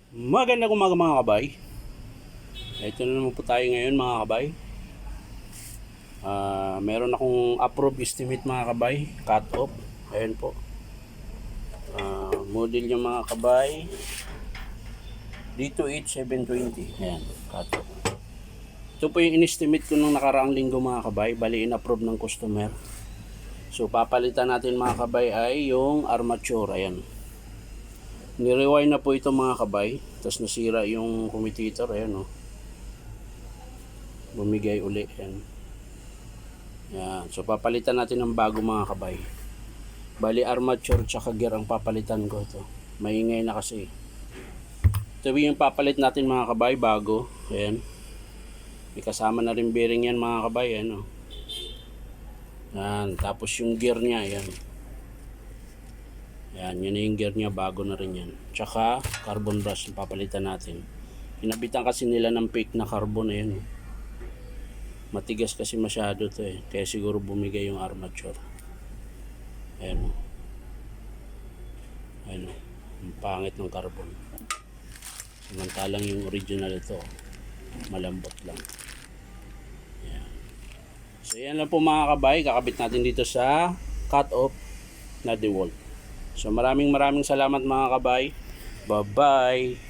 Magandang umaga mga kabay. Ito na naman po tayo ngayon mga kabay. Meron akong approved estimate mga kabay. Cut off. Ayan po. Model yung mga kabay. D28720. Ayan. Cut off. Ito po yung in-estimate ko nung nakaraang linggo mga kabay. Bali in-approve ng customer. So papalitan natin mga kabay ay yung armature. Ayan. Ni-rewind na po ito mga kabay. Tapos nasira yung commutator. Ayan o. Bumigay uli. Ayan. Ayan. So papalitan natin ng bago mga kabay. Bali armature tsaka gear ang papalitan ko ito. Maingay na kasi. Ito yung papalit natin mga kabay. Bago. Ayan. May kasama na rin bearing yan mga kabay. Ayan o. Ayan. Tapos yung gear niya. Ayan. Yan, yun yung gear niya, bago na rin yan. Tsaka carbon brush yung papalitan natin. Pinabitan kasi nila ng fake na carbon, ayan. Matigas kasi masyado to eh. Kaya siguro bumigay yung armature. Ayan. Ayan. Ang pangit ng carbon. Samantalang yung original ito, malambot lang. Ayan. So yan lang po mga kabay. Kakabit natin dito sa cut off na DeWalt. So maraming salamat mga kabay. Bye-bye.